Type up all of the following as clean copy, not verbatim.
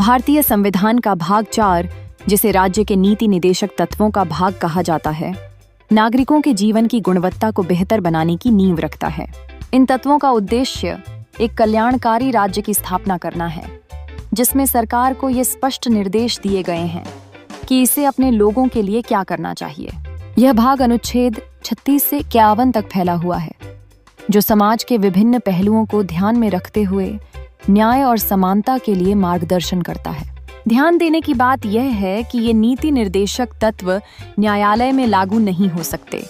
भारतीय संविधान का भाग 4, जिसे राज्य के नीति निदेशक तत्वों का भाग कहा जाता है, नागरिकों के जीवन की गुणवत्ता को बेहतर बनाने की नींव रखता है। इन तत्वों का उद्देश्य एक कल्याणकारी राज्य की स्थापना करना है, जिसमें सरकार को ये स्पष्ट निर्देश दिए गए हैं कि इसे अपने लोगों के लिए क्या करना चाहिए। यह भाग अनुच्छेद 36 से 51 तक फैला हुआ है, जो समाज के विभिन्न पहलुओं को ध्यान में रखते हुए न्याय और समानता के लिए मार्गदर्शन करता है। ध्यान देने की बात यह है कि ये नीति निर्देशक तत्व न्यायालय में लागू नहीं हो सकते,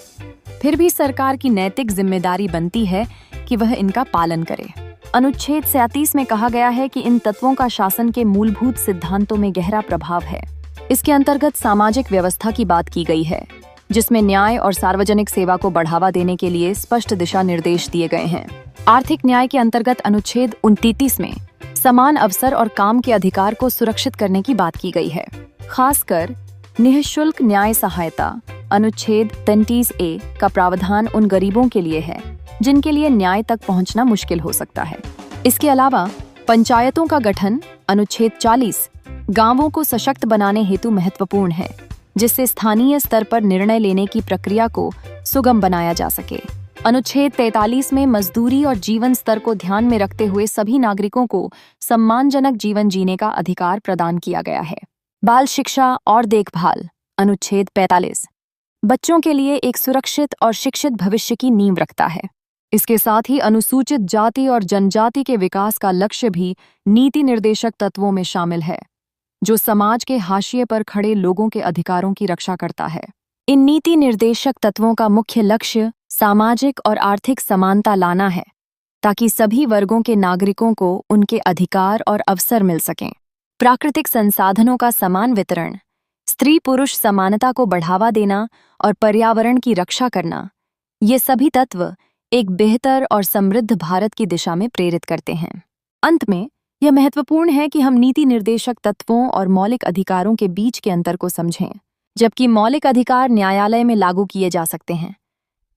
फिर भी सरकार की नैतिक जिम्मेदारी बनती है कि वह इनका पालन करे। अनुच्छेद 37 में कहा गया है कि इन तत्वों का शासन के मूलभूत सिद्धांतों में गहरा प्रभाव है। इसके अंतर्गत सामाजिक व्यवस्था की बात की गई है, जिसमें न्याय और सार्वजनिक सेवा को बढ़ावा देने के लिए स्पष्ट दिशा निर्देश दिए गए हैं। आर्थिक न्याय के अंतर्गत अनुच्छेद 29 में समान अवसर और काम के अधिकार को सुरक्षित करने की बात की गई है। खासकर निःशुल्क न्याय सहायता अनुच्छेद 33A का प्रावधान उन गरीबों के लिए है जिनके लिए न्याय तक पहुंचना मुश्किल हो सकता है। इसके अलावा पंचायतों का गठन अनुच्छेद 40 गांवों को सशक्त बनाने हेतु महत्वपूर्ण है, जिससे स्थानीय स्तर पर निर्णय लेने की प्रक्रिया को सुगम बनाया जा सके। अनुच्छेद 43 में मजदूरी और जीवन स्तर को ध्यान में रखते हुए सभी नागरिकों को सम्मानजनक जीवन जीने का अधिकार प्रदान किया गया है। बाल शिक्षा और देखभाल अनुच्छेद 45 बच्चों के लिए एक सुरक्षित और शिक्षित भविष्य की नींव रखता है। इसके साथ ही अनुसूचित जाति और जनजाति के विकास का लक्ष्य भी नीति निर्देशक तत्वों में शामिल है, जो समाज के हाशिए पर खड़े लोगों के अधिकारों की रक्षा करता है। इन नीति निर्देशक तत्वों का मुख्य लक्ष्य सामाजिक और आर्थिक समानता लाना है, ताकि सभी वर्गों के नागरिकों को उनके अधिकार और अवसर मिल सकें। प्राकृतिक संसाधनों का समान वितरण, स्त्री पुरुष समानता को बढ़ावा देना और पर्यावरण की रक्षा करना, ये सभी तत्व एक बेहतर और समृद्ध भारत की दिशा में प्रेरित करते हैं। अंत में यह महत्वपूर्ण है कि हम नीति निर्देशक तत्वों और मौलिक अधिकारों के बीच के अंतर को समझें। जबकि मौलिक अधिकार न्यायालय में लागू किए जा सकते हैं,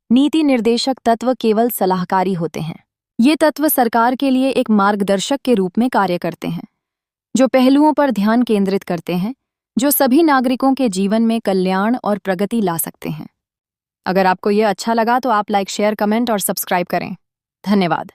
नीति निर्देशक तत्व केवल सलाहकारी होते हैं। ये तत्व सरकार के लिए एक मार्गदर्शक के रूप में कार्य करते हैं, जो पहलुओं पर ध्यान केंद्रित करते हैं जो सभी नागरिकों के जीवन में कल्याण और प्रगति ला सकते हैं। अगर आपको ये अच्छा लगा तो आप लाइक, शेयर, कमेंट और सब्सक्राइब करें। धन्यवाद।